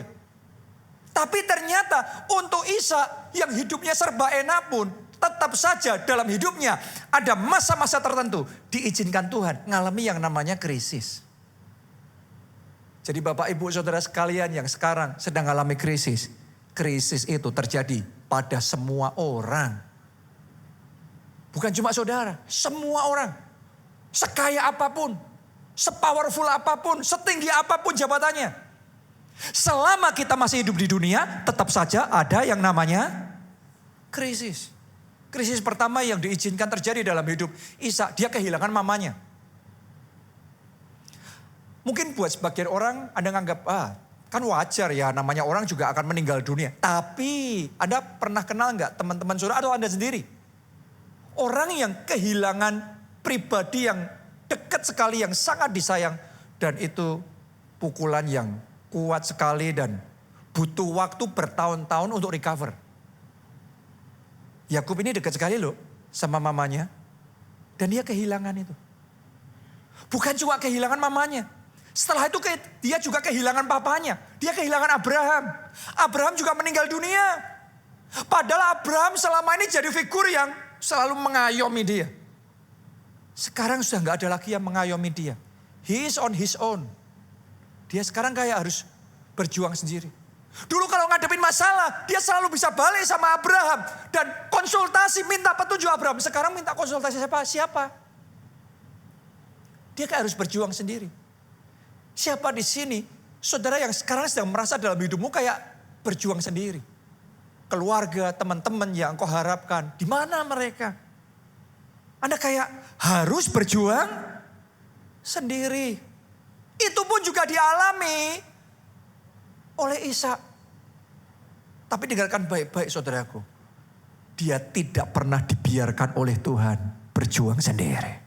Tapi ternyata untuk Ishak yang hidupnya serba enak pun, tetap saja dalam hidupnya ada masa-masa tertentu diizinkan Tuhan ngalami yang namanya krisis. Jadi Bapak Ibu Saudara sekalian yang sekarang sedang mengalami krisis. Krisis itu terjadi pada semua orang. Bukan cuma saudara, semua orang. Sekaya apapun, sepowerful apapun, setinggi apapun jabatannya. Selama kita masih hidup di dunia, tetap saja ada yang namanya krisis. Krisis pertama yang diizinkan terjadi dalam hidup Ishak, dia kehilangan mamanya. Mungkin buat sebagian orang Anda nganggap, kan wajar ya, namanya orang juga akan meninggal dunia. Tapi Anda pernah kenal nggak teman-teman saudara atau Anda sendiri? Orang yang kehilangan pribadi yang dekat sekali, yang sangat disayang. Dan itu pukulan yang kuat sekali dan butuh waktu bertahun-tahun untuk recover. Yakub ini dekat sekali loh sama mamanya. Dan dia kehilangan itu. Bukan cuma kehilangan mamanya. Setelah itu dia juga kehilangan papanya. Dia kehilangan Abraham. Abraham juga meninggal dunia. Padahal Abraham selama ini jadi figur yang selalu mengayomi dia. Sekarang sudah gak ada lagi yang mengayomi dia. He is on his own. Dia sekarang kayak harus berjuang sendiri. Dulu kalau ngadepin masalah, dia selalu bisa balik sama Abraham. Dan konsultasi minta petunjuk Abraham. Sekarang minta konsultasi siapa? Dia kayak harus berjuang sendiri. Siapa di sini, saudara yang sekarang sedang merasa dalam hidupmu kayak berjuang sendiri. Keluarga, teman-teman yang kau harapkan, di mana mereka? Anda kayak harus berjuang sendiri. Itu pun juga dialami oleh Ishak. Tapi dengarkan baik-baik saudaraku. Dia tidak pernah dibiarkan oleh Tuhan berjuang sendiri.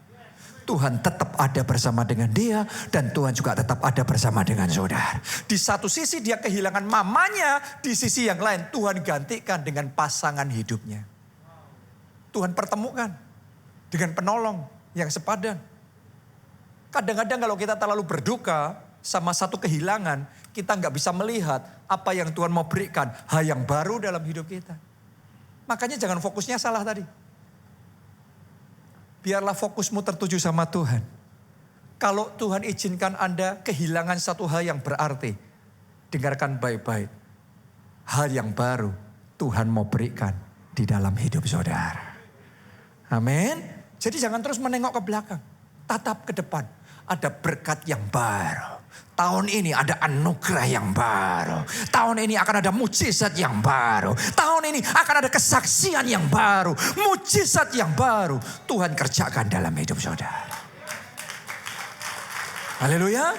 Tuhan tetap ada bersama dengan dia dan Tuhan juga tetap ada bersama dengan saudara. Di satu sisi dia kehilangan mamanya, di sisi yang lain Tuhan gantikan dengan pasangan hidupnya. Tuhan pertemukan dengan penolong yang sepadan. Kadang-kadang kalau kita terlalu berduka sama satu kehilangan, kita nggak bisa melihat apa yang Tuhan mau berikan, hal yang baru dalam hidup kita. Makanya jangan fokusnya salah tadi. Biarlah fokusmu tertuju sama Tuhan. Kalau Tuhan izinkan Anda kehilangan satu hal yang berarti, dengarkan baik-baik. Hal yang baru Tuhan mau berikan di dalam hidup saudara. Amin. Jadi jangan terus menengok ke belakang. Tatap ke depan. Ada berkat yang baru. Tahun ini ada anugerah yang baru. Tahun ini akan ada mujizat yang baru. Tahun ini akan ada kesaksian yang baru. Mujizat yang baru. Tuhan kerjakan dalam hidup saudara. Haleluya.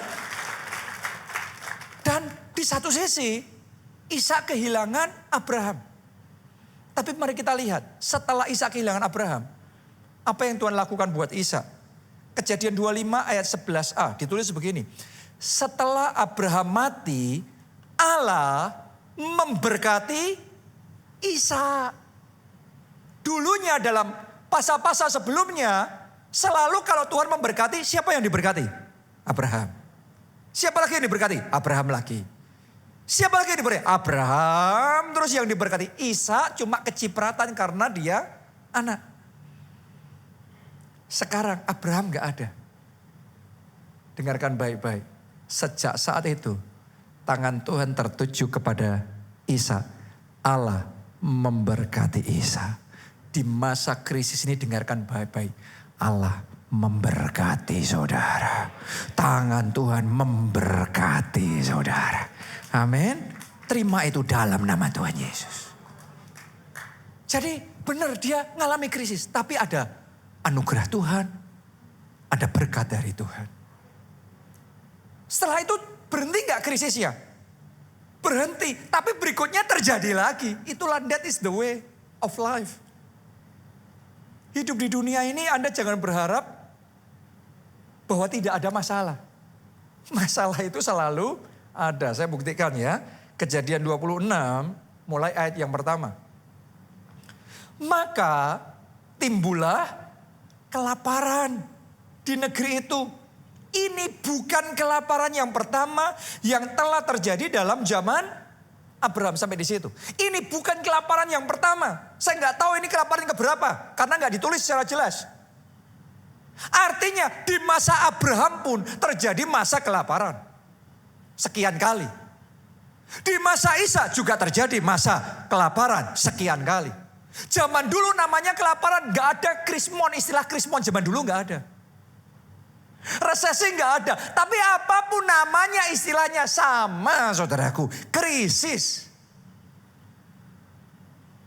Dan di satu sisi, Ishak kehilangan Abraham. Tapi mari kita lihat, setelah Ishak kehilangan Abraham, apa yang Tuhan lakukan buat Ishak? Kejadian 25 ayat 11a ditulis begini. Setelah Abraham mati, Allah memberkati Ishak. Dulunya dalam pasal-pasal sebelumnya, selalu kalau Tuhan memberkati, siapa yang diberkati? Abraham. Siapa lagi yang diberkati? Abraham lagi. Siapa lagi yang diberkati? Abraham. Terus yang diberkati Ishak cuma kecipratan karena dia anak. Sekarang Abraham gak ada. Dengarkan baik-baik. Sejak saat itu tangan Tuhan tertuju kepada Ishak. Allah memberkati Ishak. Di masa krisis ini dengarkan baik-baik. Allah memberkati saudara. Tangan Tuhan memberkati saudara. Amin. Terima itu dalam nama Tuhan Yesus. Jadi benar dia ngalami krisis. Tapi ada anugerah Tuhan. Ada berkat dari Tuhan. Setelah itu berhenti gak krisisnya? Berhenti. Tapi berikutnya terjadi lagi. Itulah that is the way of life. Hidup di dunia ini Anda jangan berharap bahwa tidak ada masalah. Masalah itu selalu ada. Saya buktikan ya. Kejadian 26 mulai ayat yang pertama. Maka timbullah kelaparan di negeri itu. Ini bukan kelaparan yang pertama yang telah terjadi dalam zaman Abraham sampai di situ. Ini bukan kelaparan yang pertama. Saya nggak tahu ini kelaparan keberapa karena nggak ditulis secara jelas. Artinya di masa Abraham pun terjadi masa kelaparan. Sekian kali. Di masa Ishak juga terjadi masa kelaparan sekian kali. Zaman dulu namanya kelaparan, nggak ada krismon, istilah krismon zaman dulu nggak ada. Resesi nggak ada, tapi apapun namanya istilahnya sama saudaraku, krisis.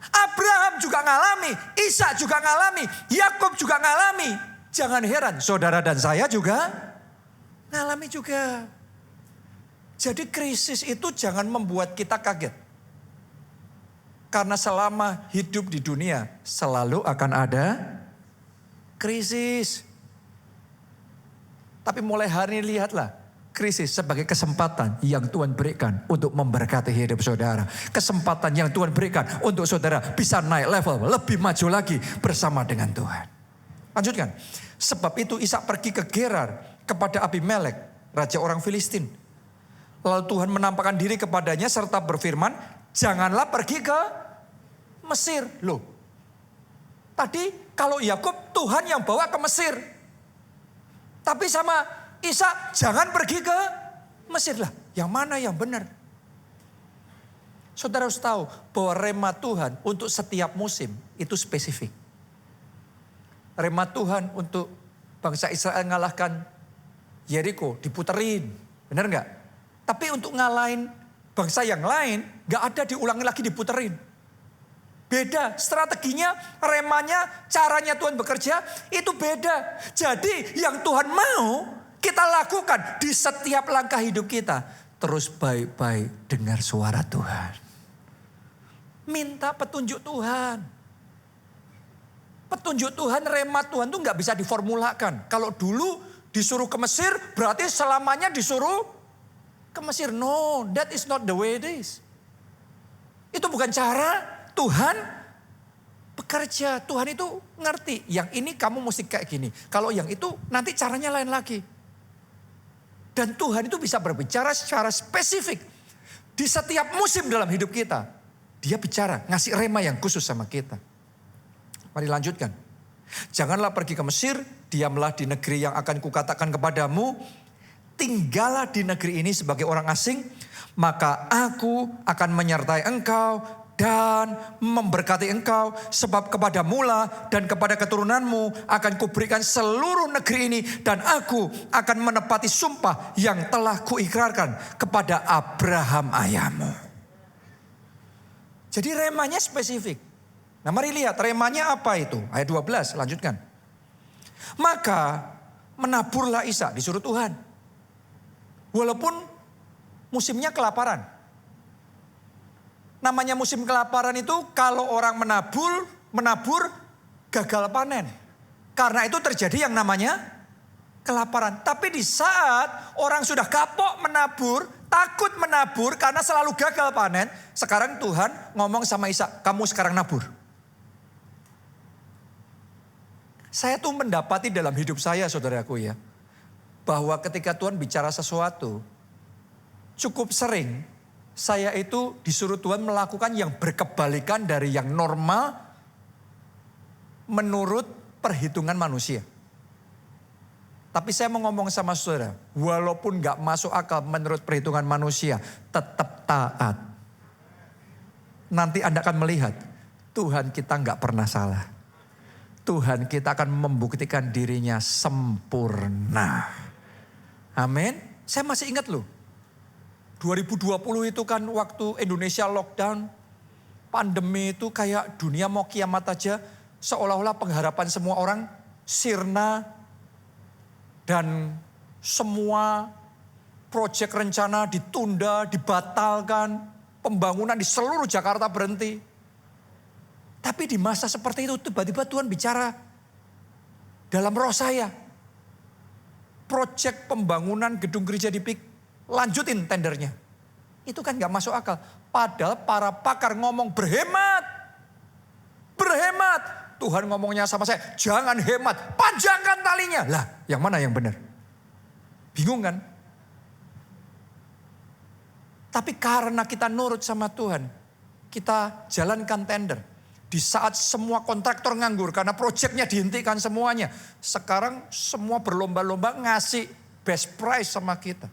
Abraham juga ngalami, Ishak juga ngalami, Yakub juga ngalami. Jangan heran, saudara dan saya juga ngalami juga. Jadi krisis itu jangan membuat kita kaget. Karena selama hidup di dunia selalu akan ada krisis. Tapi mulai hari ini lihatlah krisis sebagai kesempatan yang Tuhan berikan untuk memberkati hidup saudara. Kesempatan yang Tuhan berikan untuk saudara bisa naik level, lebih maju lagi bersama dengan Tuhan. Lanjutkan. Sebab itu Ishak pergi ke Gerar kepada Abimelek, raja orang Filistin. Lalu Tuhan menampakkan diri kepadanya serta berfirman, janganlah pergi ke Mesir. Loh, tadi kalau Yakub Tuhan yang bawa ke Mesir. Tapi sama Ishak jangan pergi ke Mesir lah. Yang mana yang benar? Saudara harus tahu bahwa rema Tuhan untuk setiap musim itu spesifik. Rema Tuhan untuk bangsa Israel ngalahkan Yeriko diputerin. Benar nggak? Tapi untuk ngalahin bangsa yang lain nggak ada diulangi lagi diputerin. Beda strateginya, remanya, caranya Tuhan bekerja itu beda. Jadi yang Tuhan mau kita lakukan di setiap langkah hidup kita. Terus baik-baik dengar suara Tuhan. Minta petunjuk Tuhan. Petunjuk Tuhan, rema Tuhan itu nggak bisa diformulakan. Kalau dulu disuruh ke Mesir, berarti selamanya disuruh ke Mesir. No, that is not the way it is. Itu bukan cara Tuhan bekerja. Tuhan itu ngerti, yang ini kamu mesti kayak gini. Kalau yang itu nanti caranya lain lagi. Dan Tuhan itu bisa berbicara secara spesifik. Di setiap musim dalam hidup kita. Dia bicara, ngasih rema yang khusus sama kita. Mari lanjutkan. Janganlah pergi ke Mesir, diamlah di negeri yang akan kukatakan kepadamu. Tinggallah di negeri ini sebagai orang asing. Maka aku akan menyertai engkau dan memberkati engkau. Sebab kepada mula dan kepada keturunanmu akan kuberikan seluruh negeri ini. Dan aku akan menepati sumpah yang telah kuikrarkan kepada Abraham ayahmu. Jadi remanya spesifik. Nah mari lihat remanya apa itu. Ayat 12 lanjutkan. Maka menaburlah Ishak, disuruh Tuhan. Walaupun musimnya kelaparan. Namanya musim kelaparan itu kalau orang menabur gagal panen. Karena itu terjadi yang namanya kelaparan. Tapi di saat orang sudah kapok menabur, takut menabur karena selalu gagal panen. Sekarang Tuhan ngomong sama Ishak, kamu sekarang nabur. Saya tuh mendapati dalam hidup saya saudaraku ya. Bahwa ketika Tuhan bicara sesuatu, cukup sering saya itu disuruh Tuhan melakukan yang berkebalikan dari yang normal menurut perhitungan manusia. Tapi saya mau ngomong sama saudara, walaupun gak masuk akal menurut perhitungan manusia, tetap taat. Nanti Anda akan melihat, Tuhan kita gak pernah salah. Tuhan kita akan membuktikan dirinya sempurna. Amin. Saya masih ingat loh. 2020 itu kan waktu Indonesia lockdown. Pandemi itu kayak dunia mau kiamat aja. Seolah-olah pengharapan semua orang sirna. Dan semua proyek rencana ditunda, dibatalkan. Pembangunan di seluruh Jakarta berhenti. Tapi di masa seperti itu tiba-tiba Tuhan bicara dalam roh saya. Proyek pembangunan gedung gereja di PIK, lanjutin tendernya. Itu kan gak masuk akal. Padahal para pakar ngomong berhemat. Berhemat. Tuhan ngomongnya sama saya, jangan hemat, panjangkan talinya. Lah, yang mana yang benar? Bingung kan? Tapi karena kita nurut sama Tuhan, kita jalankan tender. Di saat semua kontraktor nganggur karena proyeknya dihentikan semuanya. Sekarang semua berlomba-lomba ngasih best price sama kita.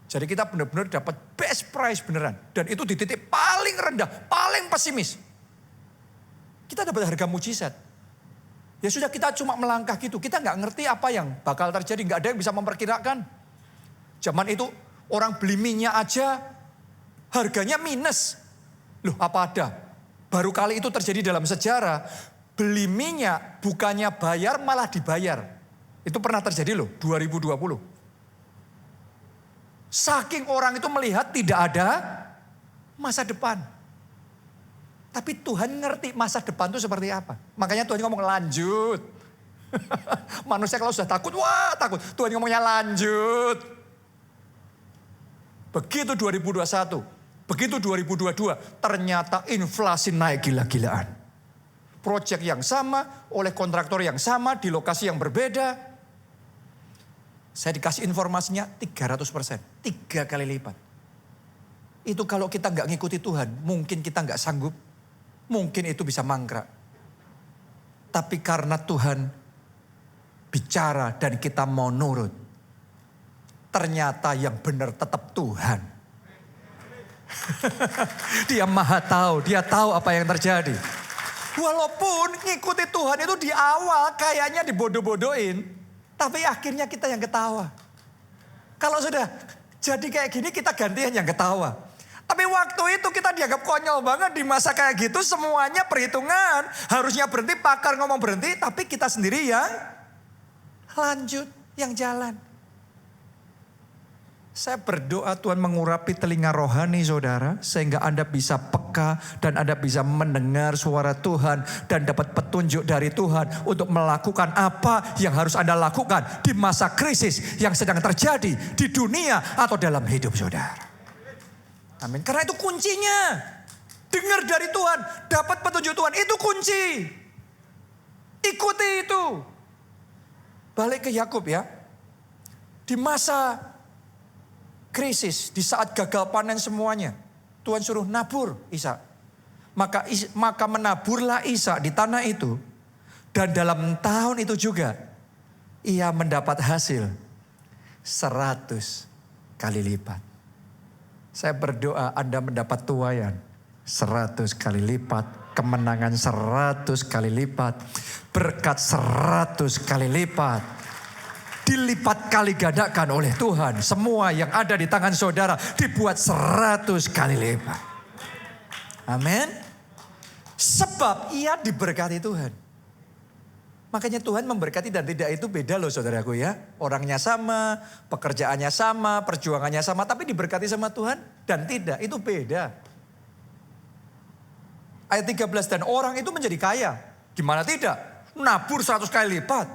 Jadi kita benar-benar dapat best price beneran. Dan itu di titik paling rendah, paling pesimis. Kita dapat harga mujizat. Ya sudah kita cuma melangkah gitu. Kita nggak ngerti apa yang bakal terjadi. Nggak ada yang bisa memperkirakan. Zaman itu orang beli minyak aja harganya minus. Loh apa ada? Baru kali itu terjadi dalam sejarah, beli minyak bukannya bayar malah dibayar. Itu pernah terjadi loh, 2020. Saking orang itu melihat tidak ada masa depan. Tapi Tuhan ngerti masa depan itu seperti apa. Makanya Tuhan ngomong lanjut. Manusia kalau sudah takut, wah takut. Tuhan ngomongnya lanjut. Begitu 2021. Begitu 2022, ternyata inflasi naik gila-gilaan. Proyek yang sama, oleh kontraktor yang sama, di lokasi yang berbeda. Saya dikasih informasinya 300%, 3 kali lipat. Itu kalau kita nggak ngikuti Tuhan, mungkin kita nggak sanggup. Mungkin itu bisa mangkrak. Tapi karena Tuhan bicara dan kita mau nurut, ternyata yang benar tetap Tuhan. Dia maha tahu, dia tahu apa yang terjadi. Walaupun ngikuti Tuhan itu di awal kayaknya dibodoh-bodohin. Tapi akhirnya kita yang ketawa. Kalau sudah jadi kayak gini kita gantian yang ketawa. Tapi waktu itu kita dianggap konyol banget di masa kayak gitu. Semuanya perhitungan. Harusnya berhenti, pakar ngomong berhenti. Tapi kita sendiri yang lanjut, yang jalan. Saya berdoa Tuhan mengurapi telinga rohani saudara. Sehingga Anda bisa peka dan Anda bisa mendengar suara Tuhan. Dan dapat petunjuk dari Tuhan untuk melakukan apa yang harus Anda lakukan di masa krisis yang sedang terjadi di dunia atau dalam hidup saudara. Amin. Karena itu kuncinya. Dengar dari Tuhan, dapat petunjuk Tuhan, itu kunci. Ikuti itu. Balik ke Yakub ya. Di masa krisis, di saat gagal panen semuanya, Tuhan suruh nabur Ishak. Maka menaburlah Ishak di tanah itu. Dan dalam tahun itu juga, ia mendapat hasil 100 kali lipat. Saya berdoa Anda mendapat tuaian 100 kali lipat. Kemenangan 100 kali lipat. Berkat 100 kali lipat. Dilipat kali gandakan oleh Tuhan. Semua yang ada di tangan saudara dibuat 100 kali lipat. Amin. Sebab ia diberkati Tuhan. Makanya Tuhan memberkati dan tidak itu beda loh saudaraku ya. Orangnya sama, pekerjaannya sama, perjuangannya sama. Tapi diberkati sama Tuhan dan tidak, itu beda. Ayat 13, dan orang itu menjadi kaya. Gimana tidak? Nabur 100 kali lipat.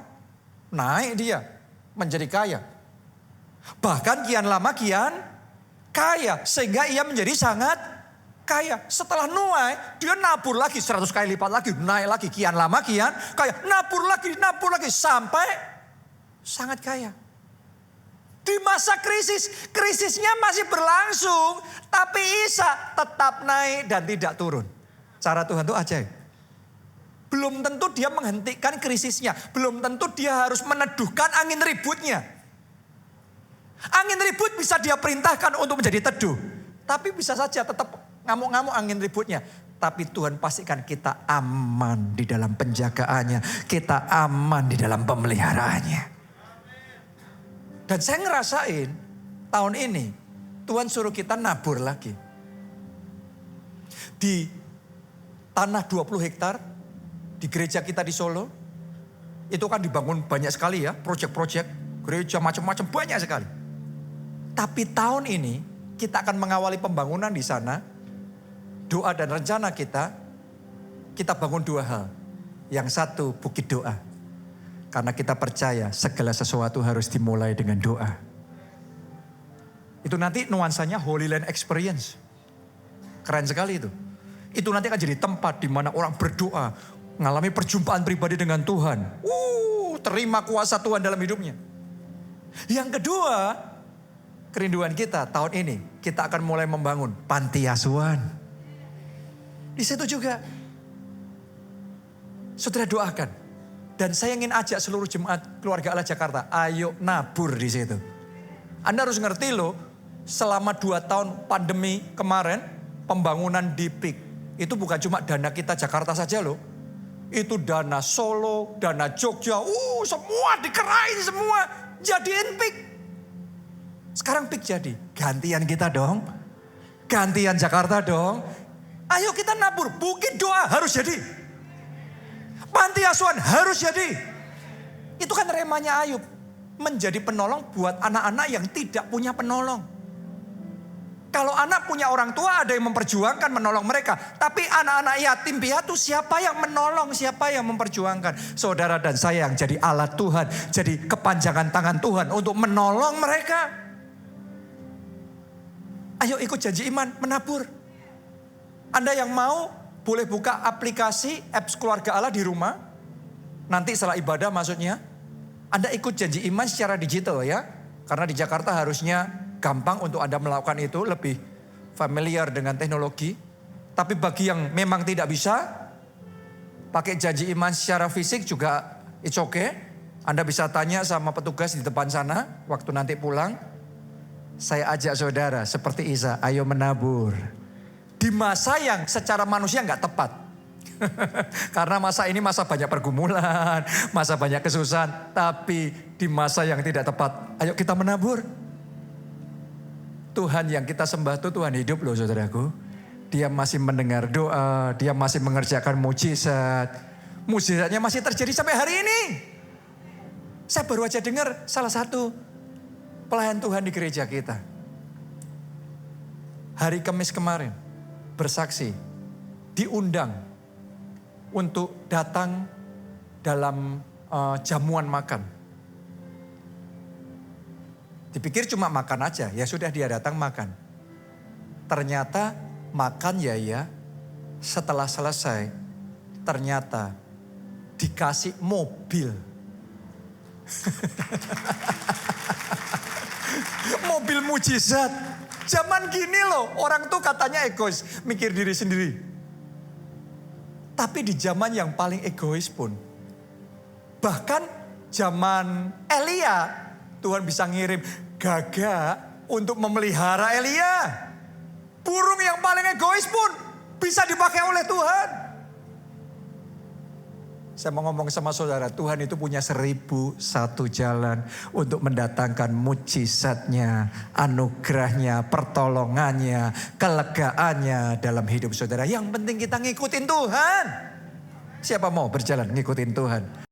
Naik dia. Menjadi kaya. Bahkan kian lama kian kaya. Sehingga ia menjadi sangat kaya. Setelah nuai, dia nabur lagi 100 kali lipat lagi. Naik lagi, kian lama kian kaya. Nabur lagi. Sampai sangat kaya. Di masa krisisnya masih berlangsung. Tapi Ishak tetap naik dan tidak turun. Cara Tuhan itu ajaib. Belum tentu dia menghentikan krisisnya. Belum tentu dia harus meneduhkan angin ributnya. Angin ribut bisa dia perintahkan untuk menjadi teduh. Tapi bisa saja tetap ngamuk-ngamuk angin ributnya. Tapi Tuhan pastikan kita aman di dalam penjagaannya. Kita aman di dalam pemeliharaannya. Dan saya ngerasain tahun ini Tuhan suruh kita nabur lagi. Di tanah 20 hektar. Di gereja kita di Solo, itu kan dibangun banyak sekali ya, proyek-proyek, gereja macam-macam banyak sekali. Tapi tahun ini kita akan mengawali pembangunan di sana. Doa dan rencana kita bangun 2 hal. Yang satu bukit doa. Karena kita percaya segala sesuatu harus dimulai dengan doa. Itu nanti nuansanya Holy Land Experience. Keren sekali itu. Itu nanti akan jadi tempat di mana orang berdoa. Mengalami perjumpaan pribadi dengan Tuhan. Terima kuasa Tuhan dalam hidupnya. Yang kedua, kerinduan kita tahun ini. Kita akan mulai membangun panti asuhan. Di situ juga. Saudara doakan. Dan saya ingin ajak seluruh jemaat keluarga Allah Jakarta. Ayo nabur di situ. Anda harus ngerti loh. Selama 2 tahun pandemi kemarin. Pembangunan di PIK. Itu bukan cuma dana kita Jakarta saja loh. Itu dana Solo, dana Jogja, semua dikerain semua. Jadiin PIK. Sekarang PIK jadi. Gantian kita dong. Gantian Jakarta dong. Ayo kita nabur. Bukit doa harus jadi. Panti asuhan harus jadi. Itu kan remanya Ayub. Menjadi penolong buat anak-anak yang tidak punya penolong. Kalau anak punya orang tua ada yang memperjuangkan menolong mereka. Tapi anak-anak yatim piatu siapa yang menolong, siapa yang memperjuangkan. Saudara dan saya yang jadi alat Tuhan. Jadi kepanjangan tangan Tuhan untuk menolong mereka. Ayo ikut janji iman menabur. Anda yang mau boleh buka aplikasi apps keluarga Allah di rumah. Nanti setelah ibadah maksudnya. Anda ikut janji iman secara digital ya. Karena di Jakarta harusnya gampang untuk Anda melakukan itu, lebih familiar dengan teknologi. Tapi bagi yang memang tidak bisa, pakai janji iman secara fisik juga it's okay. Anda bisa tanya sama petugas di depan sana, waktu nanti pulang. Saya ajak saudara seperti Isa, ayo menabur. Di masa yang secara manusia nggak tepat. Karena masa ini masa banyak pergumulan, masa banyak kesusahan. Tapi di masa yang tidak tepat, ayo kita menabur. Tuhan yang kita sembah itu Tuhan hidup loh saudaraku. Dia masih mendengar doa, dia masih mengerjakan mujizat. Mujizatnya masih terjadi sampai hari ini. Saya baru aja dengar salah satu pelayan Tuhan di gereja kita. Hari Kamis kemarin bersaksi, diundang untuk datang dalam jamuan makan. Dipikir cuma makan aja, ya sudah dia datang makan. Ternyata makan ya, setelah selesai ternyata dikasih mobil. Mobil mujizat. Zaman gini loh, orang tuh katanya egois, mikir diri sendiri. Tapi di zaman yang paling egois pun, bahkan zaman Elia, Tuhan bisa ngirim gagak untuk memelihara Elia. Burung yang paling egois pun bisa dipakai oleh Tuhan. Saya mau ngomong sama saudara, Tuhan itu punya 1001 jalan untuk mendatangkan mujizatnya, anugerahnya, pertolongannya, kelegaannya dalam hidup saudara. Yang penting kita ngikutin Tuhan. Siapa mau berjalan ngikutin Tuhan?